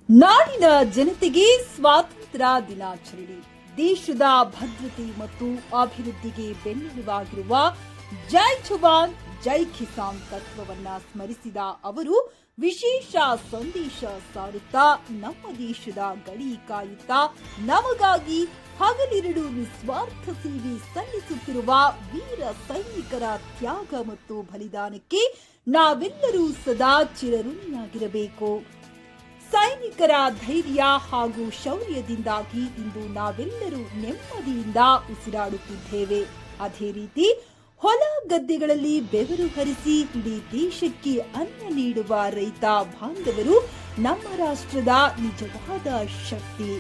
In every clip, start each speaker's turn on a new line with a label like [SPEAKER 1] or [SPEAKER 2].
[SPEAKER 1] ನಾಡಿನ ಜನತೆಗೆ ಸ್ವಾತಂತ್ರ್ಯ ದಿನಾಚರಣೆ ದೇಶದ ಭದ್ರತೆ ಮತ್ತು ಅಭಿವೃದ್ಧಿಗೆ ಬೆನ್ನೆಲುಬಾಗಿರುವ ಜೈ ಜವಾನ್ ಜೈ ಕಿಸಾನ್ ತತ್ವವನ್ನ ಸ್ಮರಿಸಿದ ಅವರು ವಿಶೇಷ ಸಂದೇಶ ಸಾರುತ್ತಾ ನಮ್ಮ ದೇಶದ ಗಡಿ ಕಾಯುತ್ತಾ ನಮಗಾಗಿ ಹಗಲಿರುಳು ನಿಸ್ವಾರ್ಥ ಸೇವೆ ಸಲ್ಲಿಸುತ್ತಿರುವ ವೀರ ಸೈನಿಕರ ತ್ಯಾಗ ಮತ್ತು ಬಲಿದಾನಕ್ಕೆ ನಾವೆಲ್ಲರೂ ಸದಾ ಚಿರಋಣಿಯಾಗಿರಬೇಕು. ಸೈನಿಕರ ಧೈರ್ಯ ಹಾಗೂ ಶೌರ್ಯದಿಂದಾಗಿ ಇಂದು ನಾವೆಲ್ಲರೂ ನೆಮ್ಮದಿಯಿಂದ ಉಸಿರಾಡುತ್ತಿದ್ದೇವೆ. ಅದೇ ರೀತಿ ಹೊಲ ಗದ್ದೆಗಳಲ್ಲಿ ಬೆವರು ಹರಿಸಿ ಇಡೀ ದೇಶಕ್ಕೆ ಅನ್ನ ನೀಡುವ ರೈತ ಬಾಂಧವರು ನಮ್ಮ ರಾಷ್ಟ್ರದ ನಿಜವಾದ ಶಕ್ತಿ.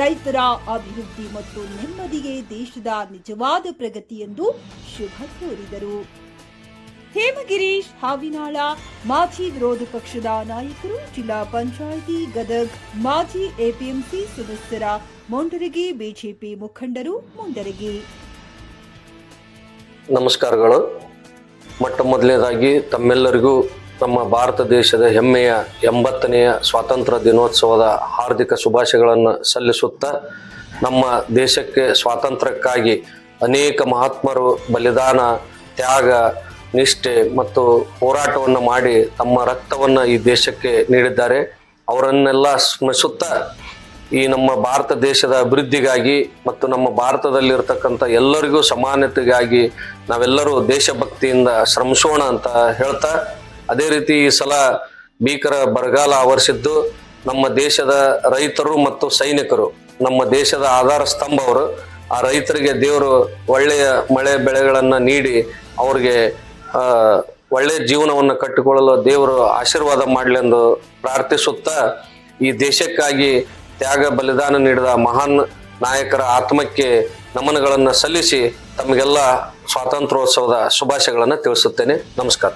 [SPEAKER 1] ರೈತರ ಅಭಿವೃದ್ಧಿ ಮತ್ತು ನೆಮ್ಮದಿಗೆ ದೇಶದ ನಿಜವಾದ ಪ್ರಗತಿ ಎಂದು ಶುಭ ಕೋರಿದರು. ಹೇಮಗಿರೀಶ್ ಹಾವಿನಾಳ, ಮಾಜಿ ವಿರೋಧ ಪಕ್ಷದ ನಾಯಕರು, ಜಿಲ್ಲಾ ಪಂಚಾಯಿತಿ ಗದಗ್, ಮಾಜಿ ಎಪಿಎಂಸಿ ಸದಸ್ಯರ ಮೊಂಡರಗಿ, ಬಿಜೆಪಿ ಮುಖಂಡರು ಮುಂಡರಗಿ.
[SPEAKER 2] ನಮಸ್ಕಾರಗಳು. ಮೊಟ್ಟ ಮೊದಲನೇದಾಗಿ ತಮ್ಮೆಲ್ಲರಿಗೂ ನಮ್ಮ ಭಾರತ ದೇಶದ ಹೆಮ್ಮೆಯ 80ನೆಯ ಸ್ವಾತಂತ್ರ್ಯ ದಿನೋತ್ಸವದ ಹಾರ್ದಿಕ ಶುಭಾಶಯಗಳನ್ನು ಸಲ್ಲಿಸುತ್ತಾ, ನಮ್ಮ ದೇಶಕ್ಕೆ ಸ್ವಾತಂತ್ರ್ಯಕ್ಕಾಗಿ ಅನೇಕ ಮಹಾತ್ಮರು ಬಲಿದಾನ, ತ್ಯಾಗ, ನಿಷ್ಠೆ ಮತ್ತು ಹೋರಾಟವನ್ನು ಮಾಡಿ ತಮ್ಮ ರಕ್ತವನ್ನು ಈ ದೇಶಕ್ಕೆ ನೀಡಿದ್ದಾರೆ. ಅವರನ್ನೆಲ್ಲ ಸ್ಮರಿಸುತ್ತಾ ಈ ನಮ್ಮ ಭಾರತ ದೇಶದ ಅಭಿವೃದ್ಧಿಗಾಗಿ ಮತ್ತು ನಮ್ಮ ಭಾರತದಲ್ಲಿರ್ತಕ್ಕಂಥ ಎಲ್ಲರಿಗೂ ಸಮಾನತೆಗಾಗಿ ನಾವೆಲ್ಲರೂ ದೇಶಭಕ್ತಿಯಿಂದ ಶ್ರಮಿಸೋಣ ಅಂತ ಹೇಳ್ತಾ, ಅದೇ ರೀತಿ ಈ ಸಲ ಭೀಕರ ಬರಗಾಲ ಆವರಿಸಿದ್ದು ನಮ್ಮ ದೇಶದ ರೈತರು ಮತ್ತು ಸೈನಿಕರು, ನಮ್ಮ ದೇಶದ ಆಧಾರ ಸ್ತಂಭ ಅವರು. ಆ ರೈತರಿಗೆ ದೇವರು ಒಳ್ಳೆಯ ಮಳೆ ಬೆಳೆಗಳನ್ನು ನೀಡಿ ಅವ್ರಿಗೆ ಒಳ್ಳೆಯ ಜೀವನವನ್ನು ಕಟ್ಟಿಕೊಳ್ಳಲು ದೇವರು ಆಶೀರ್ವಾದ ಮಾಡಲಿ ಎಂದು ಪ್ರಾರ್ಥಿಸುತ್ತಾ, ಈ ದೇಶಕ್ಕಾಗಿ ತ್ಯಾಗ ಬಲಿದಾನ ನೀಡಿದ ಮಹಾನ್ ನಾಯಕರ ಆತ್ಮಕ್ಕೆ ನಮನಗಳನ್ನು ಸಲ್ಲಿಸಿ ತಮಗೆಲ್ಲ ಸ್ವಾತಂತ್ರ್ಯೋತ್ಸವದ ಶುಭಾಶಯಗಳನ್ನು ತಿಳಿಸುತ್ತೇನೆ. ನಮಸ್ಕಾರ.